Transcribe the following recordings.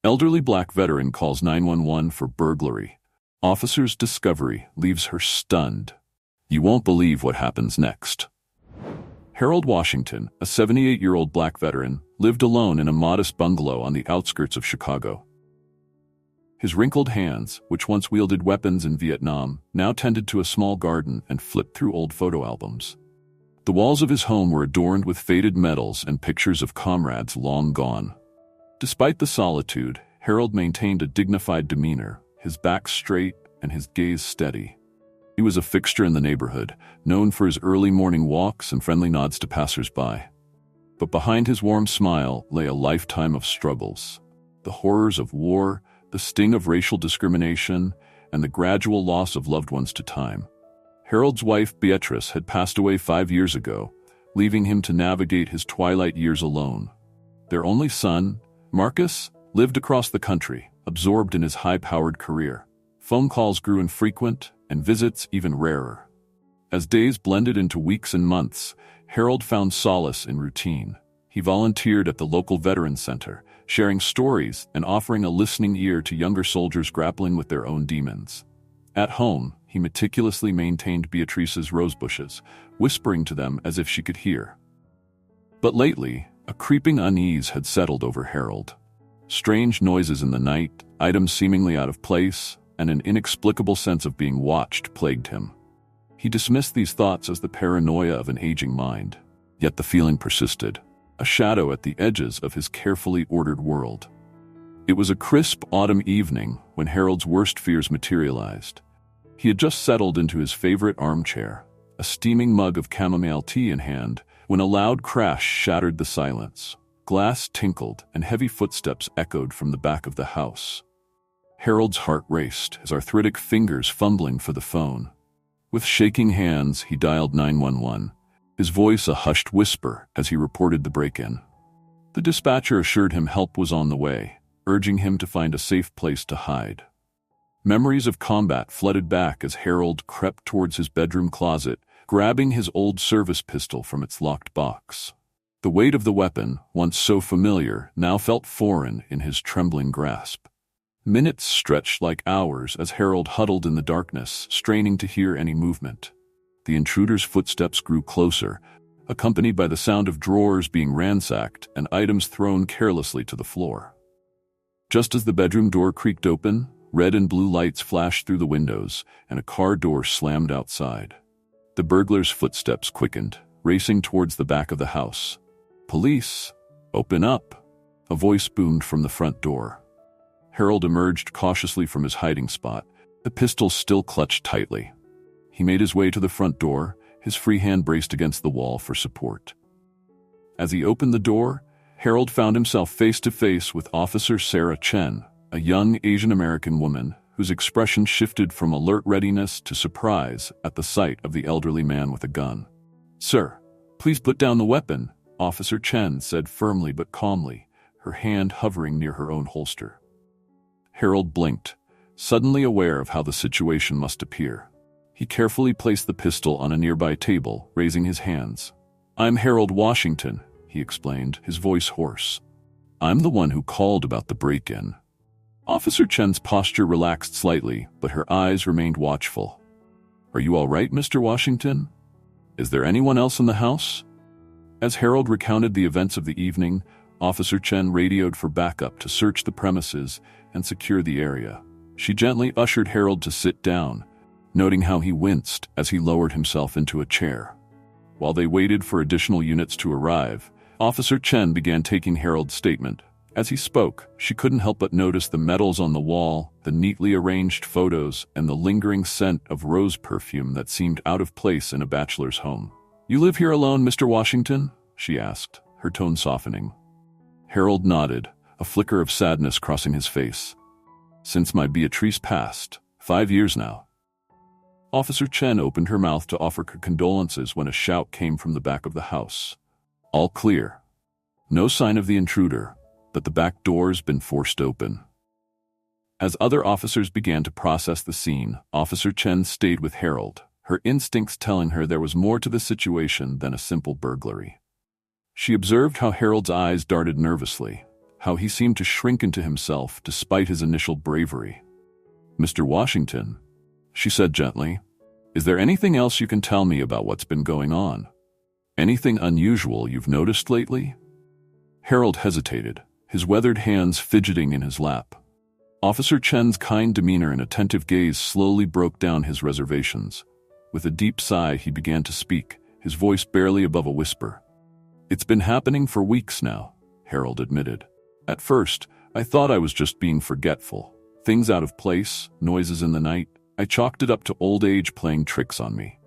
Elderly black veteran calls 911 for burglary. Officer's discovery leaves her stunned. You won't believe what happens next. Harold Washington, a 78-year-old black veteran, lived alone in a modest bungalow on the outskirts of Chicago. His wrinkled hands, which once wielded weapons in Vietnam, now tended to a small garden and flipped through old photo albums. The walls of his home were adorned with faded medals and pictures of comrades long gone. Despite the solitude, Harold maintained a dignified demeanor, his back straight and his gaze steady. He was a fixture in the neighborhood, known for his early morning walks and friendly nods to passers-by. But behind his warm smile lay a lifetime of struggles. The horrors of war, the sting of racial discrimination, and the gradual loss of loved ones to time. Harold's wife, Beatrice, had passed away 5 years ago, leaving him to navigate his twilight years alone. Their only son, Marcus, lived across the country, absorbed in his high-powered career. Phone calls grew infrequent, and visits even rarer. As days blended into weeks and months, Harold found solace in routine. He volunteered at the local Veterans Center, sharing stories and offering a listening ear to younger soldiers grappling with their own demons. At home, he meticulously maintained Beatrice's rosebushes, whispering to them as if she could hear. But lately, a creeping unease had settled over Harold. Strange noises in the night, items seemingly out of place, and an inexplicable sense of being watched plagued him. He dismissed these thoughts as the paranoia of an aging mind. Yet the feeling persisted, a shadow at the edges of his carefully ordered world. It was a crisp autumn evening when Harold's worst fears materialized. He had just settled into his favorite armchair, a steaming mug of chamomile tea in hand, when a loud crash shattered the silence. Glass tinkled and heavy footsteps echoed from the back of the house. Harold's heart raced, his arthritic fingers fumbling for the phone. With shaking hands, he dialed 911, his voice a hushed whisper as he reported the break-in. The dispatcher assured him help was on the way, urging him to find a safe place to hide. Memories of combat flooded back as Harold crept towards his bedroom closet, grabbing his old service pistol from its locked box. The weight of the weapon, once so familiar, now felt foreign in his trembling grasp. Minutes stretched like hours as Harold huddled in the darkness, straining to hear any movement. The intruder's footsteps grew closer, accompanied by the sound of drawers being ransacked and items thrown carelessly to the floor. Just as the bedroom door creaked open, red and blue lights flashed through the windows, and a car door slammed outside. The burglar's footsteps quickened, racing towards the back of the house. "Police! Open up!" A voice boomed from the front door. Harold emerged cautiously from his hiding spot, the pistol still clutched tightly. He made his way to the front door, his free hand braced against the wall for support. As he opened the door, Harold found himself face to face with Officer Sarah Chen, a young Asian-American woman whose expression shifted from alert readiness to surprise at the sight of the elderly man with a gun. "Sir, please put down the weapon," Officer Chen said firmly but calmly, her hand hovering near her own holster. Harold blinked, suddenly aware of how the situation must appear. He carefully placed the pistol on a nearby table, raising his hands. "I'm Harold Washington," he explained, his voice hoarse. "I'm the one who called about the break-in." Officer Chen's posture relaxed slightly, but her eyes remained watchful. "Are you all right, Mr. Washington? Is there anyone else in the house?" As Harold recounted the events of the evening, Officer Chen radioed for backup to search the premises and secure the area. She gently ushered Harold to sit down, noting how he winced as he lowered himself into a chair. While they waited for additional units to arrive, Officer Chen began taking Harold's statement. As he spoke, she couldn't help but notice the medals on the wall, the neatly arranged photos, and the lingering scent of rose perfume that seemed out of place in a bachelor's home. "You live here alone, Mr. Washington?" she asked, her tone softening. Harold nodded, a flicker of sadness crossing his face. "Since my Beatrice passed, 5 years now." Officer Chen opened her mouth to offer her condolences when a shout came from the back of the house. "All clear. No sign of the intruder, but the back door's been forced open." As other officers began to process the scene, Officer Chen stayed with Harold, her instincts telling her there was more to the situation than a simple burglary. She observed how Harold's eyes darted nervously, how he seemed to shrink into himself despite his initial bravery. "Mr. Washington," she said gently, "is there anything else you can tell me about what's been going on? Anything unusual you've noticed lately?" Harold hesitated, his weathered hands fidgeting in his lap. Officer Chen's kind demeanor and attentive gaze slowly broke down his reservations. With a deep sigh, he began to speak, his voice barely above a whisper. "It's been happening for weeks now," Harold admitted. "At first, I thought I was just being forgetful. Things out of place, noises in the night. I chalked it up to old age playing tricks on me."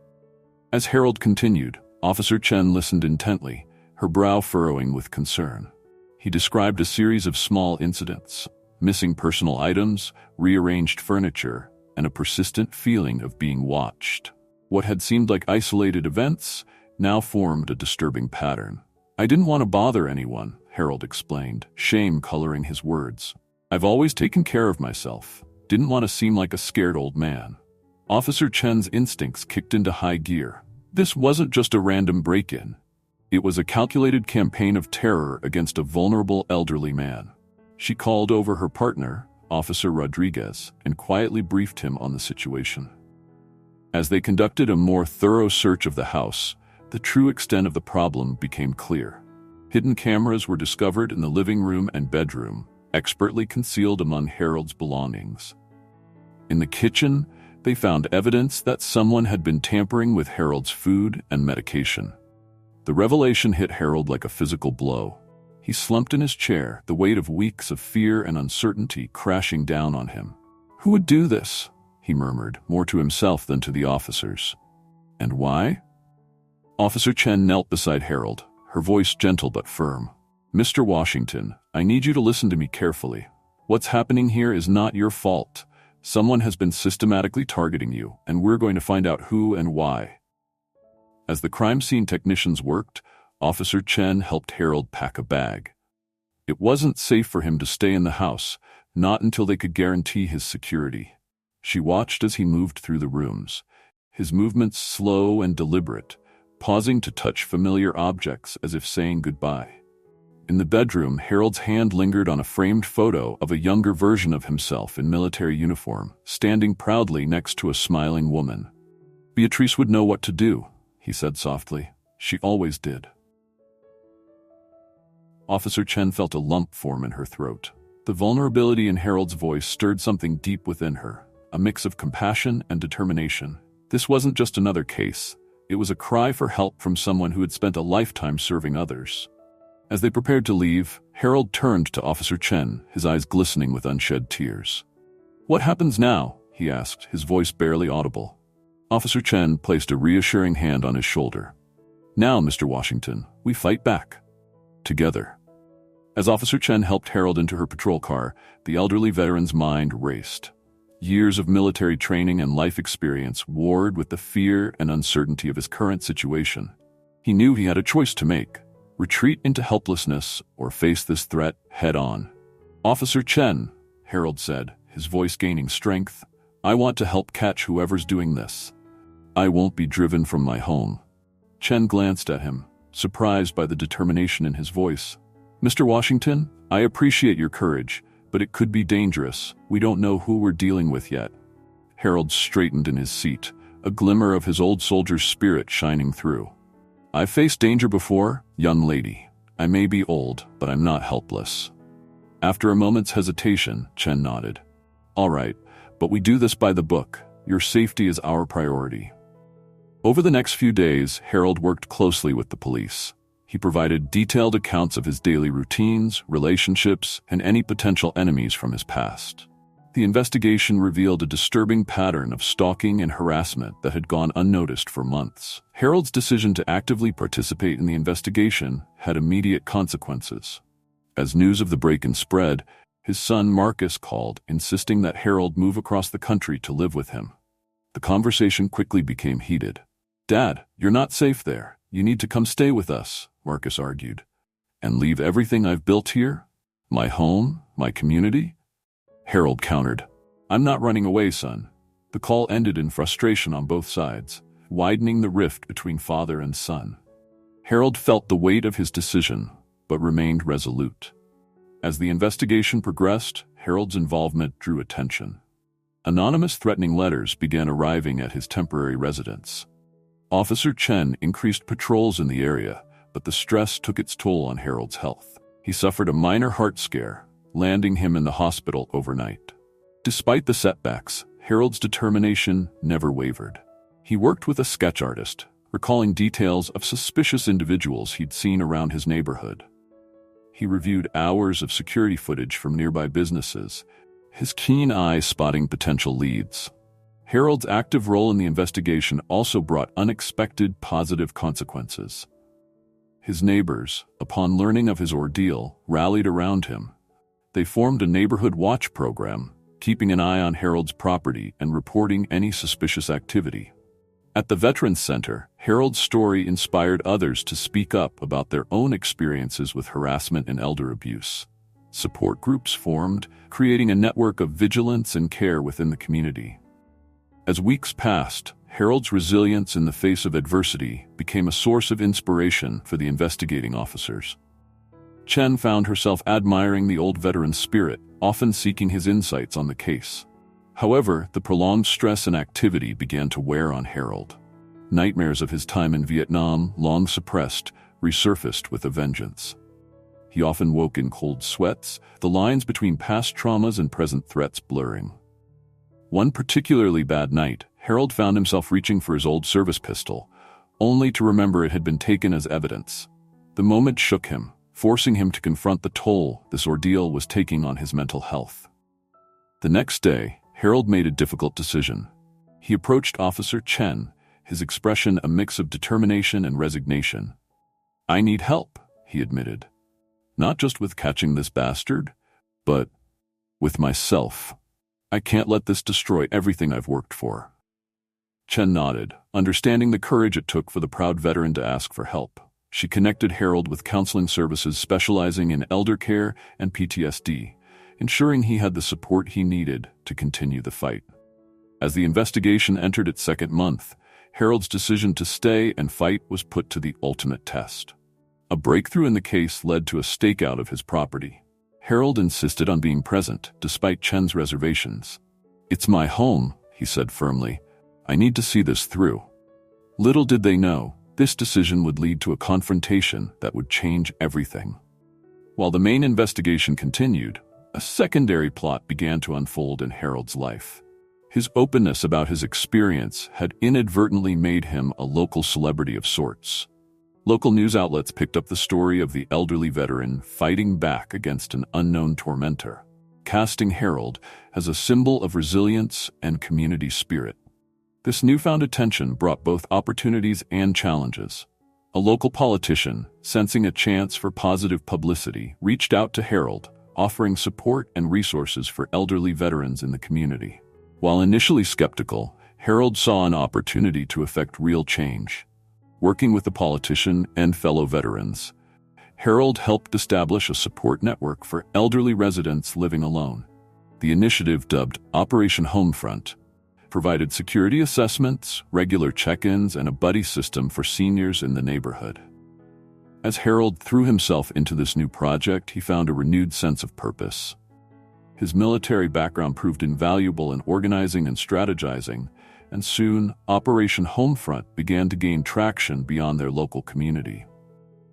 As Harold continued, Officer Chen listened intently, her brow furrowing with concern. He described a series of small incidents: missing personal items, rearranged furniture, and a persistent feeling of being watched. What had seemed like isolated events now formed a disturbing pattern. "I didn't want to bother anyone," Harold explained, shame coloring his words. "I've always taken care of myself. Didn't want to seem like a scared old man." Officer Chen's instincts kicked into high gear. This wasn't just a random break-in. It was a calculated campaign of terror against a vulnerable elderly man. She called over her partner, Officer Rodriguez, and quietly briefed him on the situation. As they conducted a more thorough search of the house, the true extent of the problem became clear. Hidden cameras were discovered in the living room and bedroom, expertly concealed among Harold's belongings. In the kitchen, they found evidence that someone had been tampering with Harold's food and medication. The revelation hit Harold like a physical blow. He slumped in his chair, the weight of weeks of fear and uncertainty crashing down on him. "Who would do this?" he murmured, more to himself than to the officers. "And why?" Officer Chen knelt beside Harold, her voice gentle but firm. "Mr. Washington, I need you to listen to me carefully. What's happening here is not your fault. Someone has been systematically targeting you, and we're going to find out who and why." As the crime scene technicians worked, Officer Chen helped Harold pack a bag. It wasn't safe for him to stay in the house, not until they could guarantee his security. She watched as he moved through the rooms, his movements slow and deliberate, pausing to touch familiar objects as if saying goodbye. In the bedroom, Harold's hand lingered on a framed photo of a younger version of himself in military uniform, standing proudly next to a smiling woman. "Beatrice would know what to do," he said softly. "She always did." Officer Chen felt a lump form in her throat. The vulnerability in Harold's voice stirred something deep within her, a mix of compassion and determination. This wasn't just another case. It was a cry for help from someone who had spent a lifetime serving others. As they prepared to leave, Harold turned to Officer Chen, his eyes glistening with unshed tears. "What happens now?" he asked, his voice barely audible. Officer Chen placed a reassuring hand on his shoulder. "Now, Mr. Washington, we fight back. Together." As Officer Chen helped Harold into her patrol car, the elderly veteran's mind raced. Years of military training and life experience warred with the fear and uncertainty of his current situation. He knew he had a choice to make: retreat into helplessness or face this threat head-on. "Officer Chen," Harold said, his voice gaining strength, "I want to help catch whoever's doing this. I won't be driven from my home." Chen glanced at him, surprised by the determination in his voice. "Mr. Washington, I appreciate your courage, but it could be dangerous. We don't know who we're dealing with yet." Harold straightened in his seat, a glimmer of his old soldier's spirit shining through. "I've faced danger before, young lady. I may be old, but I'm not helpless." After a moment's hesitation, Chen nodded. "All right, but we do this by the book. Your safety is our priority." Over the next few days, Harold worked closely with the police. He provided detailed accounts of his daily routines, relationships, and any potential enemies from his past. The investigation revealed a disturbing pattern of stalking and harassment that had gone unnoticed for months. Harold's decision to actively participate in the investigation had immediate consequences. As news of the break-in spread, his son Marcus called, insisting that Harold move across the country to live with him. The conversation quickly became heated. "Dad, you're not safe there. You need to come stay with us," Marcus argued. "And leave everything I've built here? My home, my community?" Harold countered. "I'm not running away, son." The call ended in frustration on both sides, widening the rift between father and son. Harold felt the weight of his decision, but remained resolute. As the investigation progressed, Harold's involvement drew attention. Anonymous threatening letters began arriving at his temporary residence. Officer Chen increased patrols in the area, but the stress took its toll on Harold's health. He suffered a minor heart scare, landing him in the hospital overnight. Despite the setbacks, Harold's determination never wavered. He worked with a sketch artist, recalling details of suspicious individuals he'd seen around his neighborhood. He reviewed hours of security footage from nearby businesses, his keen eye spotting potential leads. Harold's active role in the investigation also brought unexpected positive consequences. His neighbors, upon learning of his ordeal, rallied around him. They formed a neighborhood watch program, keeping an eye on Harold's property and reporting any suspicious activity. At the Veterans Center, Harold's story inspired others to speak up about their own experiences with harassment and elder abuse. Support groups formed, creating a network of vigilance and care within the community. As weeks passed, Harold's resilience in the face of adversity became a source of inspiration for the investigating officers. Chen found herself admiring the old veteran's spirit, often seeking his insights on the case. However, the prolonged stress and activity began to wear on Harold. Nightmares of his time in Vietnam, long suppressed, resurfaced with a vengeance. He often woke in cold sweats, the lines between past traumas and present threats blurring. One particularly bad night, Harold found himself reaching for his old service pistol, only to remember it had been taken as evidence. The moment shook him, forcing him to confront the toll this ordeal was taking on his mental health. The next day, Harold made a difficult decision. He approached Officer Chen, his expression a mix of determination and resignation. "I need help," he admitted. "Not just with catching this bastard, but with myself. I can't let this destroy everything I've worked for." Chen nodded, understanding the courage it took for the proud veteran to ask for help. She connected Harold with counseling services specializing in elder care and PTSD, ensuring he had the support he needed to continue the fight. As the investigation entered its second month, Harold's decision to stay and fight was put to the ultimate test. A breakthrough in the case led to a stakeout of his property. Harold insisted on being present, despite Chen's reservations. "It's my home," he said firmly. "I need to see this through." Little did they know, this decision would lead to a confrontation that would change everything. While the main investigation continued, a secondary plot began to unfold in Harold's life. His openness about his experience had inadvertently made him a local celebrity of sorts. Local news outlets picked up the story of the elderly veteran fighting back against an unknown tormentor, casting Harold as a symbol of resilience and community spirit. This newfound attention brought both opportunities and challenges. A local politician, sensing a chance for positive publicity, reached out to Harold, offering support and resources for elderly veterans in the community. While initially skeptical, Harold saw an opportunity to effect real change. Working with the politician and fellow veterans, Harold helped establish a support network for elderly residents living alone. The initiative, dubbed Operation Homefront, provided security assessments, regular check-ins, and a buddy system for seniors in the neighborhood. As Harold threw himself into this new project, he found a renewed sense of purpose. His military background proved invaluable in organizing and strategizing, and soon, Operation Homefront began to gain traction beyond their local community.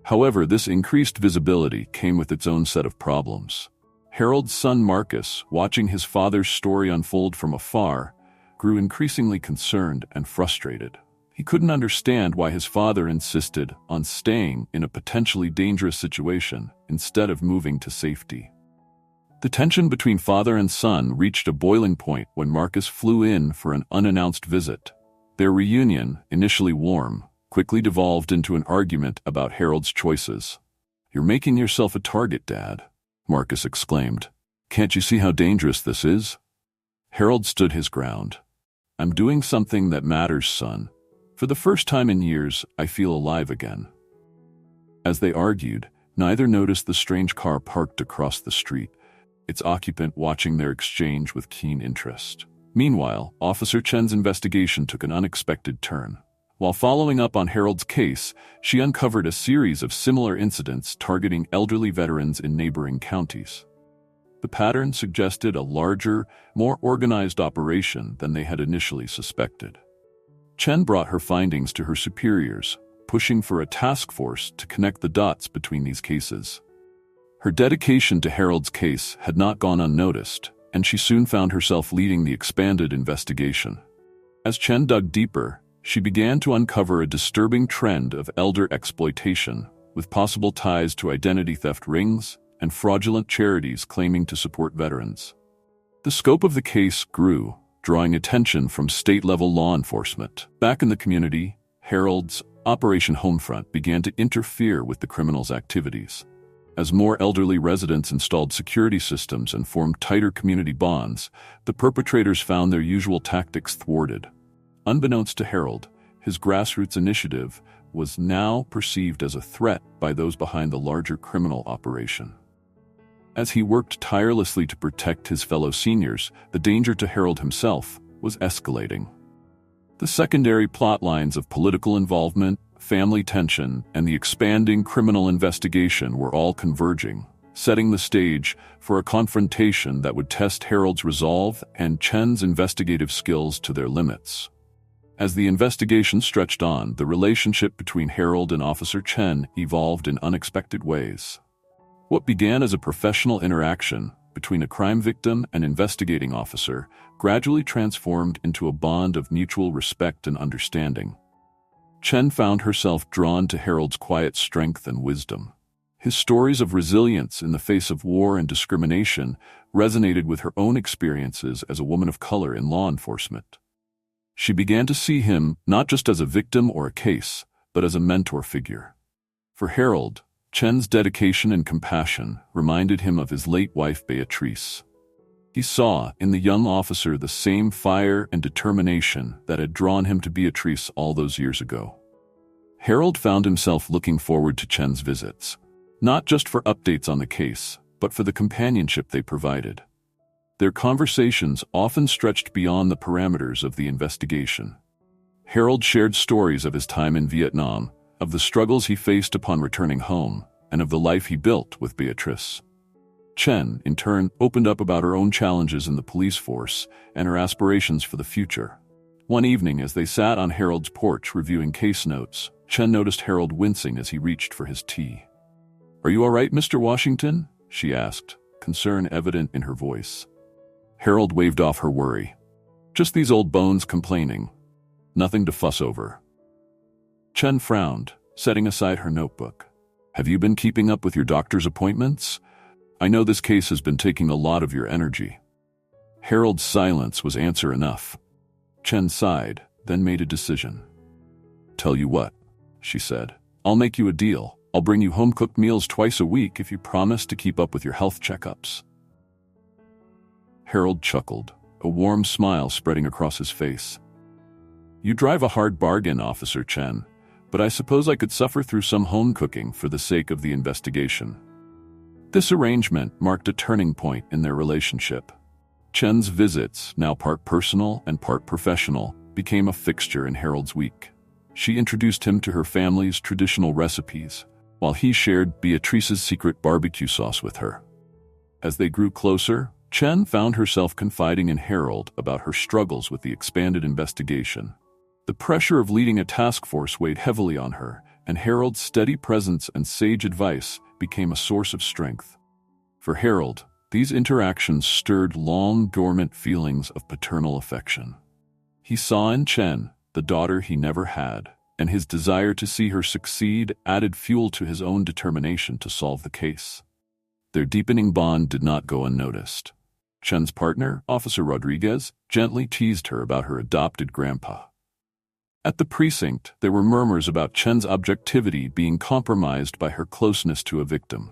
However, this increased visibility came with its own set of problems. Harold's son Marcus, watching his father's story unfold from afar, grew increasingly concerned and frustrated. He couldn't understand why his father insisted on staying in a potentially dangerous situation instead of moving to safety. The tension between father and son reached a boiling point when Marcus flew in for an unannounced visit. Their reunion, initially warm, quickly devolved into an argument about Harold's choices. "You're making yourself a target, Dad," Marcus exclaimed. "Can't you see how dangerous this is?" Harold stood his ground. "I'm doing something that matters, son. For the first time in years, I feel alive again." As they argued, neither noticed the strange car parked across the street, its occupant watching their exchange with keen interest. Meanwhile, Officer Chen's investigation took an unexpected turn. While following up on Harold's case, she uncovered a series of similar incidents targeting elderly veterans in neighboring counties. The pattern suggested a larger, more organized operation than they had initially suspected. Chen brought her findings to her superiors, pushing for a task force to connect the dots between these cases. Her dedication to Harold's case had not gone unnoticed, and she soon found herself leading the expanded investigation. As Chen dug deeper, she began to uncover a disturbing trend of elder exploitation, with possible ties to identity theft rings and fraudulent charities claiming to support veterans. The scope of the case grew, drawing attention from state-level law enforcement. Back in the community, Harold's Operation Homefront began to interfere with the criminals' activities. As more elderly residents installed security systems and formed tighter community bonds, the perpetrators found their usual tactics thwarted. Unbeknownst to Harold, his grassroots initiative was now perceived as a threat by those behind the larger criminal operation. As he worked tirelessly to protect his fellow seniors, the danger to Harold himself was escalating. The secondary plot lines of political involvement, family tension, and the expanding criminal investigation were all converging, setting the stage for a confrontation that would test Harold's resolve and Chen's investigative skills to their limits. As the investigation stretched on, the relationship between Harold and Officer Chen evolved in unexpected ways. What began as a professional interaction between a crime victim and investigating officer gradually transformed into a bond of mutual respect and understanding. Chen found herself drawn to Harold's quiet strength and wisdom. His stories of resilience in the face of war and discrimination resonated with her own experiences as a woman of color in law enforcement. She began to see him not just as a victim or a case, but as a mentor figure. For Harold, Chen's dedication and compassion reminded him of his late wife Beatrice. He saw in the young officer the same fire and determination that had drawn him to Beatrice all those years ago. Harold found himself looking forward to Chen's visits, not just for updates on the case, but for the companionship they provided. Their conversations often stretched beyond the parameters of the investigation. Harold shared stories of his time in Vietnam, of the struggles he faced upon returning home, and of the life he built with Beatrice. Chen, in turn, opened up about her own challenges in the police force and her aspirations for the future. One evening, as they sat on Harold's porch reviewing case notes, Chen noticed Harold wincing as he reached for his tea. "Are you all right, Mr. Washington?" she asked, concern evident in her voice. Harold waved off her worry. "Just these old bones complaining. Nothing to fuss over." Chen frowned, setting aside her notebook. "Have you been keeping up with your doctor's appointments? I know this case has been taking a lot of your energy." Harold's silence was answer enough. Chen sighed, then made a decision. "Tell you what," she said. "I'll make you a deal. I'll bring you home-cooked meals twice a week if you promise to keep up with your health checkups." Harold chuckled, a warm smile spreading across his face. "You drive a hard bargain, Officer Chen, but I suppose I could suffer through some home cooking for the sake of the investigation." This arrangement marked a turning point in their relationship. Chen's visits, now part personal and part professional, became a fixture in Harold's week. She introduced him to her family's traditional recipes, while he shared Beatrice's secret barbecue sauce with her. As they grew closer, Chen found herself confiding in Harold about her struggles with the expanded investigation. The pressure of leading a task force weighed heavily on her, and Harold's steady presence and sage advice became a source of strength. For Harold, these interactions stirred long-dormant feelings of paternal affection. He saw in Chen the daughter he never had, and his desire to see her succeed added fuel to his own determination to solve the case. Their deepening bond did not go unnoticed. Chen's partner, Officer Rodriguez, gently teased her about her adopted grandpa. At the precinct, there were murmurs about Chen's objectivity being compromised by her closeness to a victim.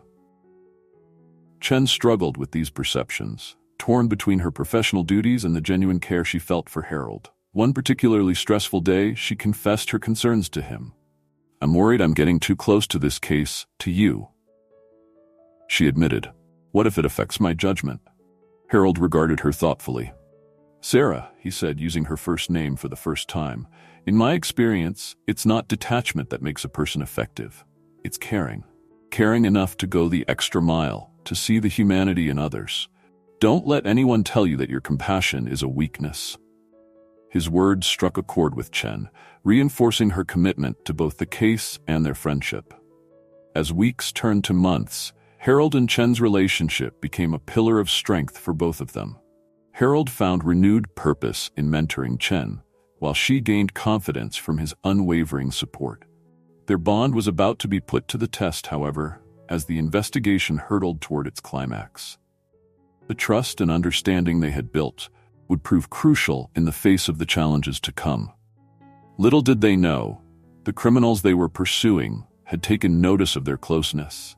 Chen struggled with these perceptions, torn between her professional duties and the genuine care she felt for Harold. One particularly stressful day, she confessed her concerns to him. "I'm worried I'm getting too close to this case, to you," she admitted. "What if it affects my judgment?" Harold regarded her thoughtfully. Sarah, he said, using her first name for the first time. In my experience, it's not detachment that makes a person effective. It's caring. Caring enough to go the extra mile, to see the humanity in others. Don't let anyone tell you that your compassion is a weakness. His words struck a chord with Chen, reinforcing her commitment to both the case and their friendship. As weeks turned to months, Harold and Chen's relationship became a pillar of strength for both of them. Harold found renewed purpose in mentoring Chen, while she gained confidence from his unwavering support. Their bond was about to be put to the test, however, as the investigation hurtled toward its climax. The trust and understanding they had built would prove crucial in the face of the challenges to come. Little did they know, the criminals they were pursuing had taken notice of their closeness.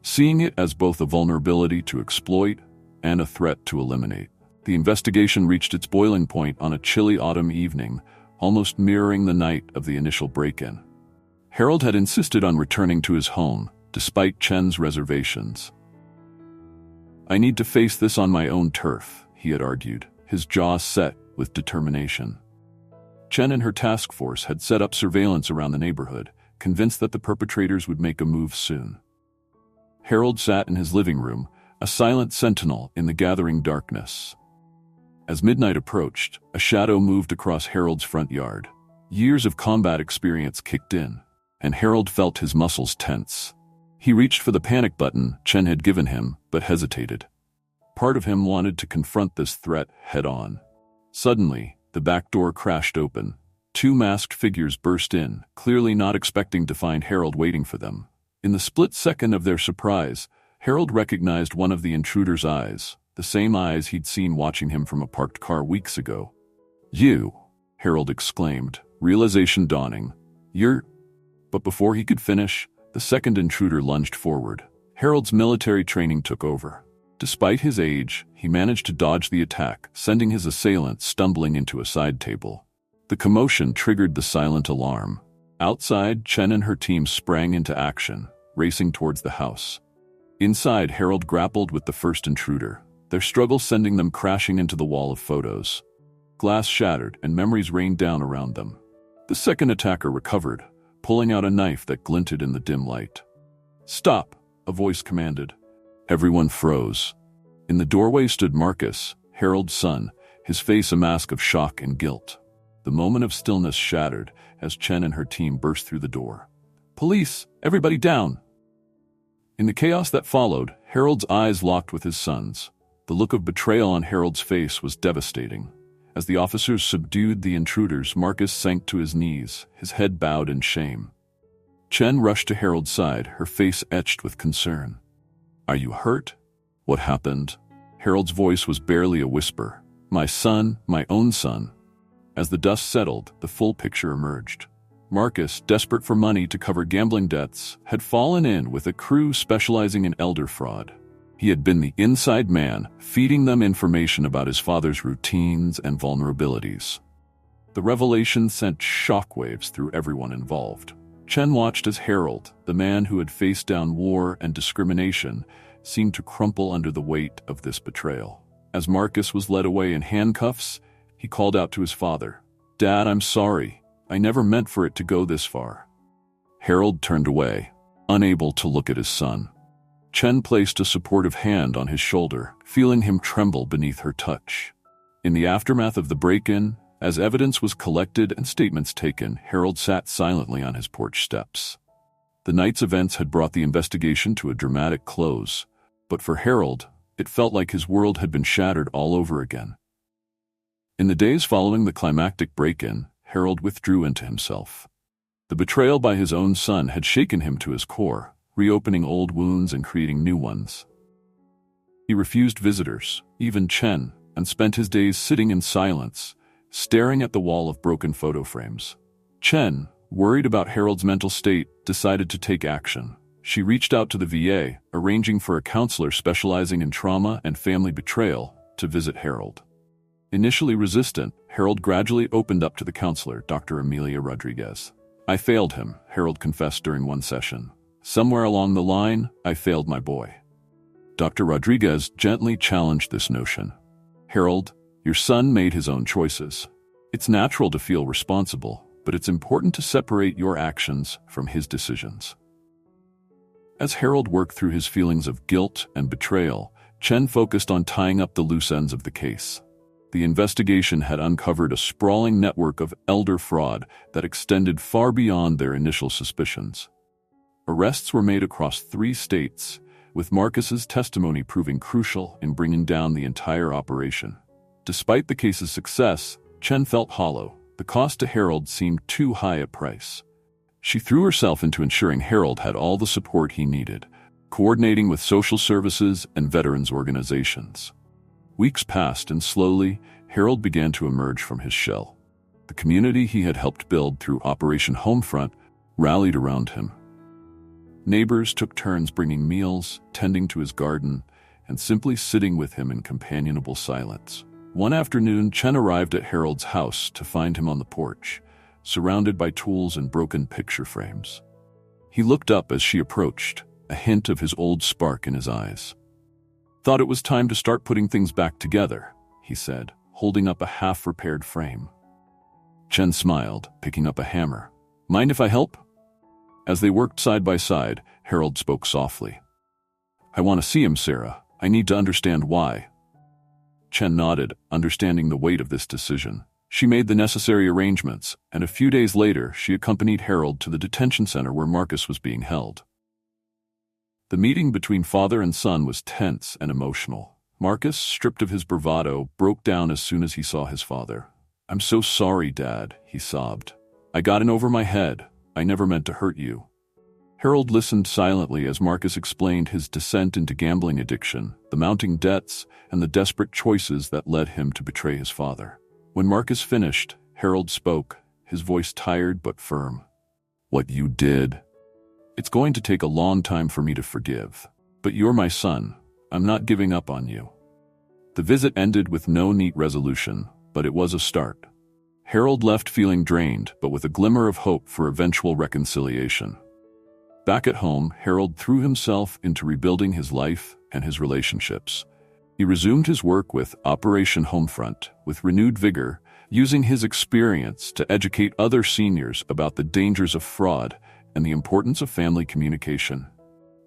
Seeing it as both a vulnerability to exploit and a threat to eliminate, the investigation reached its boiling point on a chilly autumn evening, almost mirroring the night of the initial break-in. Harold had insisted on returning to his home, despite Chen's reservations. "I need to face this on my own turf," he had argued, his jaw set with determination. Chen and her task force had set up surveillance around the neighborhood, convinced that the perpetrators would make a move soon. Harold sat in his living room, a silent sentinel in the gathering darkness. As midnight approached, a shadow moved across Harold's front yard. Years of combat experience kicked in, and Harold felt his muscles tense. He reached for the panic button Chen had given him, but hesitated. Part of him wanted to confront this threat head-on. Suddenly, the back door crashed open. Two masked figures burst in, clearly not expecting to find Harold waiting for them. In the split second of their surprise, Harold recognized one of the intruder's eyes, the same eyes he'd seen watching him from a parked car weeks ago. "You," Harold exclaimed, realization dawning. "You're—" But before he could finish, the second intruder lunged forward. Harold's military training took over. Despite his age, he managed to dodge the attack, sending his assailant stumbling into a side table. The commotion triggered the silent alarm. Outside, Chen and her team sprang into action, racing towards the house. Inside, Harold grappled with the first intruder, their struggle sending them crashing into the wall of photos. Glass shattered and memories rained down around them. The second attacker recovered, pulling out a knife that glinted in the dim light. "Stop," a voice commanded. Everyone froze. In the doorway stood Marcus, Harold's son, his face a mask of shock and guilt. The moment of stillness shattered as Chen and her team burst through the door. "Police! Everybody down!" In the chaos that followed, Harold's eyes locked with his son's. The look of betrayal on Harold's face was devastating. As the officers subdued the intruders, Marcus sank to his knees, his head bowed in shame. Chen rushed to Harold's side, her face etched with concern. "Are you hurt? What happened?" Harold's voice was barely a whisper. "My son, my own son." As the dust settled, the full picture emerged. Marcus, desperate for money to cover gambling debts, had fallen in with a crew specializing in elder fraud. He had been the inside man, feeding them information about his father's routines and vulnerabilities. The revelation sent shockwaves through everyone involved. Chen watched as Harold, the man who had faced down war and discrimination, seemed to crumple under the weight of this betrayal. As Marcus was led away in handcuffs, he called out to his father, "Dad, I'm sorry. I never meant for it to go this far." Harold turned away, unable to look at his son. Chen placed a supportive hand on his shoulder, feeling him tremble beneath her touch. In the aftermath of the break-in, as evidence was collected and statements taken, Harold sat silently on his porch steps. The night's events had brought the investigation to a dramatic close, but for Harold, it felt like his world had been shattered all over again. In the days following the climactic break-in, Harold withdrew into himself. The betrayal by his own son had shaken him to his core, reopening old wounds and creating new ones. He refused visitors, even Chen, and spent his days sitting in silence, staring at the wall of broken photo frames. Chen, worried about Harold's mental state, decided to take action. She reached out to the VA, arranging for a counselor specializing in trauma and family betrayal to visit Harold. Initially resistant, Harold gradually opened up to the counselor, Dr. Amelia Rodriguez. "I failed him," Harold confessed during one session. "Somewhere along the line, I failed my boy." Dr. Rodriguez gently challenged this notion. "Harold, Your son made his own choices. It's natural to feel responsible, but it's important to separate your actions from his decisions. As Harold worked through his feelings of guilt and betrayal, Chen focused on tying up the loose ends of the case. The investigation had uncovered a sprawling network of elder fraud that extended far beyond their initial suspicions. Arrests were made across 3 states, with Marcus's testimony proving crucial in bringing down the entire operation. Despite the case's success, Chen felt hollow. The cost to Harold seemed too high a price. She threw herself into ensuring Harold had all the support he needed, coordinating with social services and veterans organizations. Weeks passed, and slowly, Harold began to emerge from his shell. The community he had helped build through Operation Homefront rallied around him. Neighbors took turns bringing meals, tending to his garden, and simply sitting with him in companionable silence. One afternoon, Chen arrived at Harold's house to find him on the porch, surrounded by tools and broken picture frames. He looked up as she approached, a hint of his old spark in his eyes. "Thought it was time to start putting things back together," he said, holding up a half-repaired frame. Chen smiled, picking up a hammer. "Mind if I help?" As they worked side by side, Harold spoke softly. "I want to see him, Sarah. I need to understand why." Chen nodded, understanding the weight of this decision. She made the necessary arrangements, and a few days later, she accompanied Harold to the detention center where Marcus was being held. The meeting between father and son was tense and emotional. Marcus, stripped of his bravado, broke down as soon as he saw his father. "I'm so sorry, Dad," he sobbed. "I got in over my head. I never meant to hurt you." Harold listened silently as Marcus explained his descent into gambling addiction, the mounting debts, and the desperate choices that led him to betray his father. When Marcus finished, Harold spoke, his voice tired but firm. "What you did, it's going to take a long time for me to forgive. But you're my son. I'm not giving up on you." The visit ended with no neat resolution, but it was a start. Harold left feeling drained, but with a glimmer of hope for eventual reconciliation. Back at home, Harold threw himself into rebuilding his life and his relationships. He resumed his work with Operation Homefront with renewed vigor, using his experience to educate other seniors about the dangers of fraud and the importance of family communication.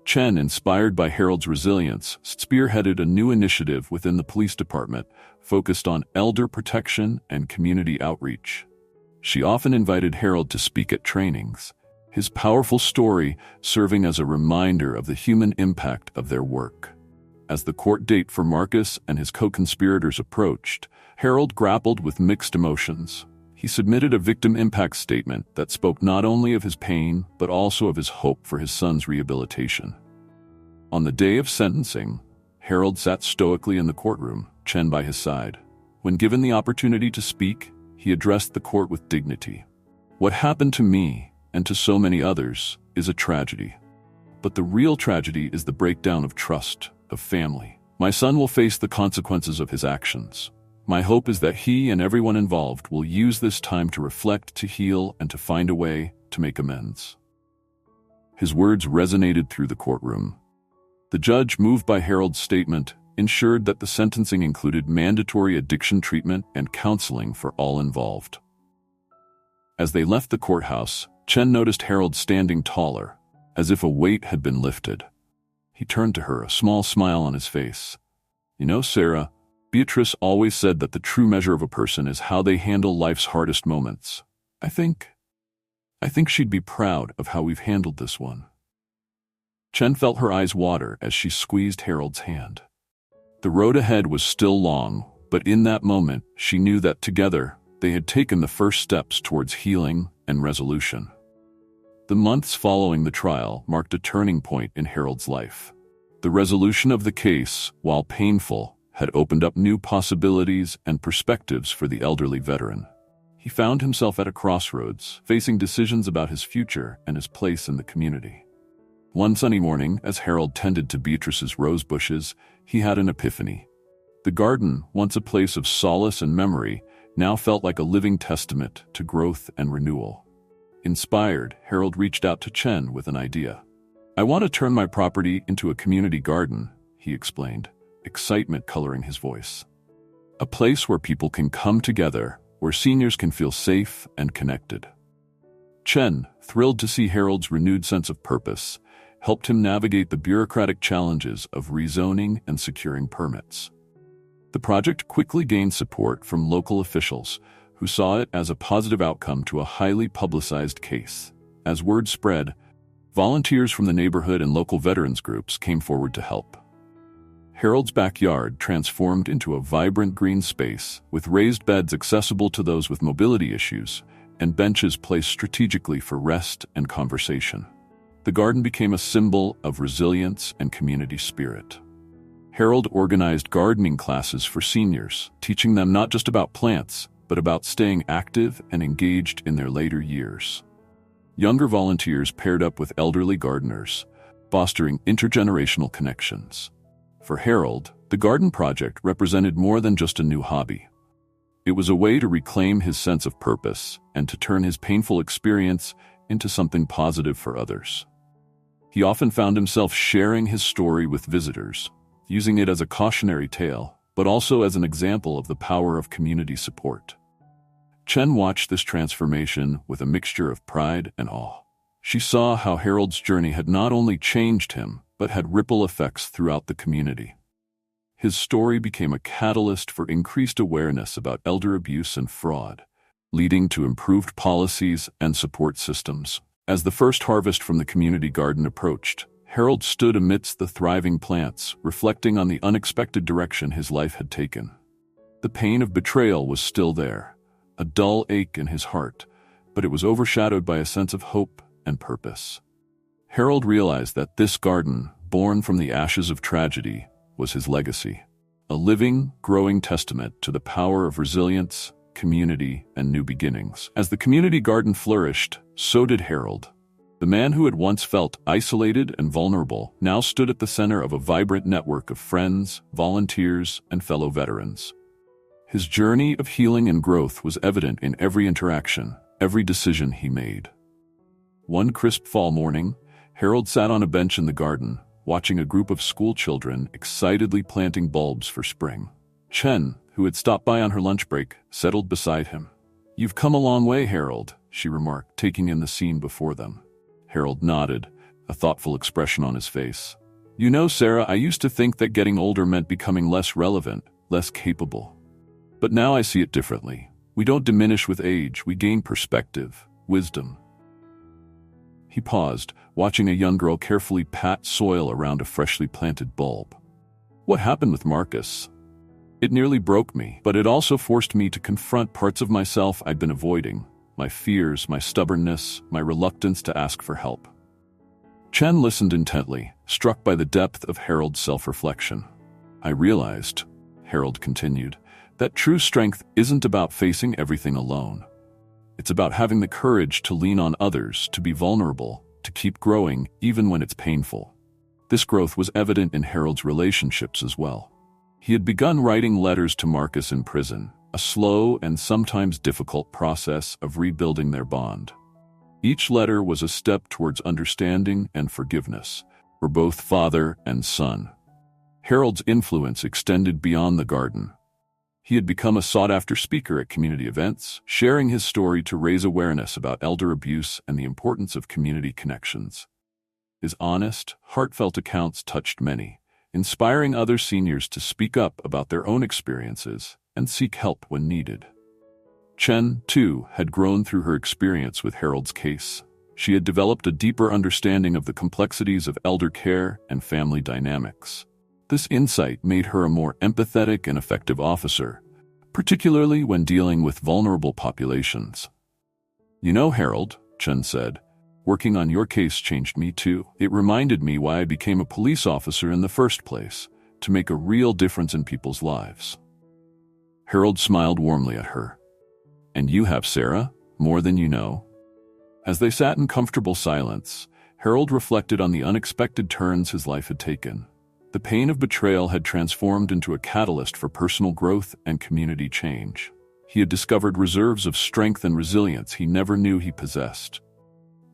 Chen, inspired by Harold's resilience, spearheaded a new initiative within the police department focused on elder protection and community outreach. She often invited Harold to speak at trainings, his powerful story serving as a reminder of the human impact of their work. As the court date for Marcus and his co-conspirators approached, Harold grappled with mixed emotions. He submitted a victim impact statement that spoke not only of his pain, but also of his hope for his son's rehabilitation. On the day of sentencing, Harold sat stoically in the courtroom, Chen by his side. When given the opportunity to speak, he addressed the court with dignity. "What happened to me, and to so many others, is a tragedy. But the real tragedy is the breakdown of trust, of family. My son will face the consequences of his actions. My hope is that he and everyone involved will use this time to reflect, to heal, and to find a way to make amends." His words resonated through the courtroom. The judge, moved by Harold's statement, ensured that the sentencing included mandatory addiction treatment and counseling for all involved. As they left the courthouse, Chen noticed Harold standing taller, as if a weight had been lifted. He turned to her, a small smile on his face. "You know, Sarah, Beatrice always said that the true measure of a person is how they handle life's hardest moments. I think she'd be proud of how we've handled this one." Chen felt her eyes water as she squeezed Harold's hand. The road ahead was still long, but in that moment, she knew that together, they had taken the first steps towards healing and resolution. The months following the trial marked a turning point in Harold's life. The resolution of the case, while painful, had opened up new possibilities and perspectives for the elderly veteran. He found himself at a crossroads, facing decisions about his future and his place in the community. One sunny morning, as Harold tended to Beatrice's rose bushes, he had an epiphany. The garden, once a place of solace and memory, now felt like a living testament to growth and renewal. Inspired, Harold reached out to Chen with an idea. "I want to turn my property into a community garden," he explained, excitement coloring his voice. a place where people can come together, where seniors can feel safe and connected. Chen, thrilled to see Harold's renewed sense of purpose, helped him navigate the bureaucratic challenges of rezoning and securing permits. The project quickly gained support from local officials, who saw it as a positive outcome to a highly publicized case. As word spread, volunteers from the neighborhood and local veterans groups came forward to help. Harold's backyard transformed into a vibrant green space, with raised beds accessible to those with mobility issues and benches placed strategically for rest and conversation. The garden became a symbol of resilience and community spirit. Harold organized gardening classes for seniors, teaching them not just about plants, but about staying active and engaged in their later years. Younger volunteers paired up with elderly gardeners, fostering intergenerational connections. For Harold, the garden project represented more than just a new hobby. It was a way to reclaim his sense of purpose and to turn his painful experience into something positive for others. He often found himself sharing his story with visitors, using it as a cautionary tale, but also as an example of the power of community support. Chen watched this transformation with a mixture of pride and awe. She saw how Harold's journey had not only changed him, but had ripple effects throughout the community. His story became a catalyst for increased awareness about elder abuse and fraud, leading to improved policies and support systems. As the first harvest from the community garden approached, Harold stood amidst the thriving plants, reflecting on the unexpected direction his life had taken. The pain of betrayal was still there, a dull ache in his heart, but it was overshadowed by a sense of hope and purpose. Harold realized that this garden, born from the ashes of tragedy, was his legacy, a living, growing testament to the power of resilience, community, and new beginnings. As the community garden flourished, so did Harold. The man who had once felt isolated and vulnerable now stood at the center of a vibrant network of friends, volunteers, and fellow veterans. His journey of healing and growth was evident in every interaction, every decision he made. One crisp fall morning, Harold sat on a bench in the garden, watching a group of school children excitedly planting bulbs for spring. Chen, who had stopped by on her lunch break, settled beside him. "You've come a long way, Harold," she remarked, taking in the scene before them. Harold nodded, a thoughtful expression on his face. "You know, Sarah, I used to think that getting older meant becoming less relevant, less capable. But now I see it differently. We don't diminish with age, we gain perspective, wisdom." He paused, watching a young girl carefully pat soil around a freshly planted bulb. "What happened with Marcus? It nearly broke me, but it also forced me to confront parts of myself I'd been avoiding, my fears, my stubbornness, my reluctance to ask for help." Chen listened intently, struck by the depth of Harold's self-reflection. "I realized," Harold continued, "that true strength isn't about facing everything alone. It's about having the courage to lean on others, to be vulnerable, to keep growing even when it's painful." This growth was evident in Harold's relationships as well. He had begun writing letters to Marcus in prison, a slow and sometimes difficult process of rebuilding their bond. Each letter was a step towards understanding and forgiveness, for both father and son. Harold's influence extended beyond the garden. He had become a sought-after speaker at community events, sharing his story to raise awareness about elder abuse and the importance of community connections. His honest, heartfelt accounts touched many, inspiring other seniors to speak up about their own experiences and seek help when needed. Chen, too, had grown through her experience with Harold's case. She had developed a deeper understanding of the complexities of elder care and family dynamics. This insight made her a more empathetic and effective officer, particularly when dealing with vulnerable populations. "You know, Harold," Chen said, "working on your case changed me too. It reminded me why I became a police officer in the first place, to make a real difference in people's lives." Harold smiled warmly at her. "And you have, Sarah, more than you know." As they sat in comfortable silence, Harold reflected on the unexpected turns his life had taken. The pain of betrayal had transformed into a catalyst for personal growth and community change. He had discovered reserves of strength and resilience he never knew he possessed.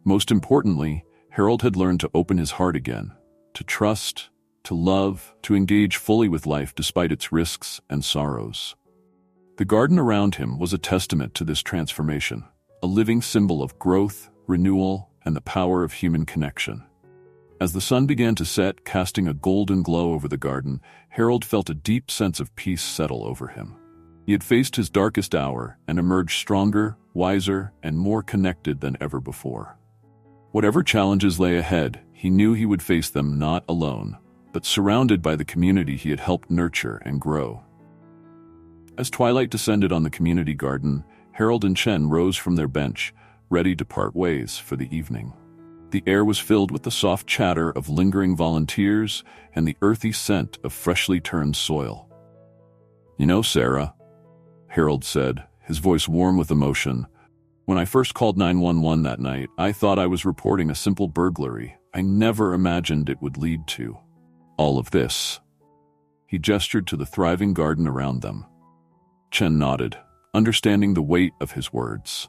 Most importantly, Harold had learned to open his heart again, to trust, to love, to engage fully with life despite its risks and sorrows. The garden around him was a testament to this transformation, a living symbol of growth, renewal, and the power of human connection. As the sun began to set, casting a golden glow over the garden, Harold felt a deep sense of peace settle over him. He had faced his darkest hour and emerged stronger, wiser, and more connected than ever before. Whatever challenges lay ahead, he knew he would face them not alone, but surrounded by the community he had helped nurture and grow. As twilight descended on the community garden, Harold and Chen rose from their bench, ready to part ways for the evening. The air was filled with the soft chatter of lingering volunteers and the earthy scent of freshly turned soil. "You know, Sarah," Harold said, his voice warm with emotion, "when I first called 911 that night, I thought I was reporting a simple burglary. I never imagined it would lead to all of this." He gestured to the thriving garden around them. Chen nodded, understanding the weight of his words.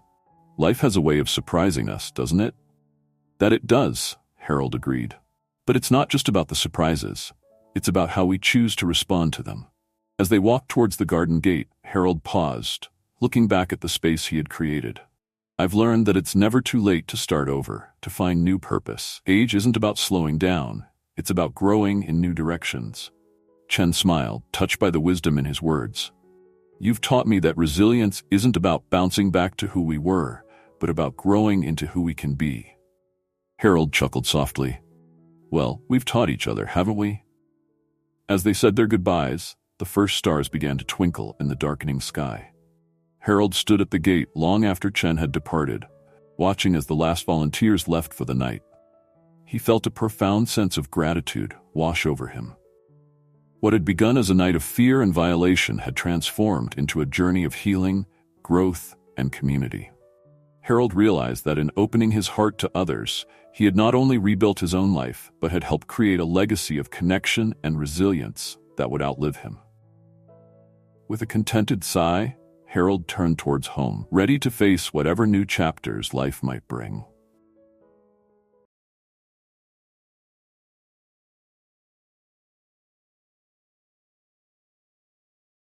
"Life has a way of surprising us, doesn't it?" "That it does," Harold agreed. "But it's not just about the surprises. It's about how we choose to respond to them." As they walked towards the garden gate, Harold paused, looking back at the space he had created. "I've learned that it's never too late to start over, to find new purpose. Age isn't about slowing down. It's about growing in new directions." Chen smiled, touched by the wisdom in his words. "You've taught me that resilience isn't about bouncing back to who we were, but about growing into who we can be." Harold chuckled softly. "Well, we've taught each other, haven't we?" As they said their goodbyes, the first stars began to twinkle in the darkening sky. Harold stood at the gate long after Chen had departed, watching as the last volunteers left for the night. He felt a profound sense of gratitude wash over him. What had begun as a night of fear and violation had transformed into a journey of healing, growth, and community. Harold realized that in opening his heart to others, he had not only rebuilt his own life, but had helped create a legacy of connection and resilience that would outlive him. With a contented sigh, Harold turned towards home, ready to face whatever new chapters life might bring.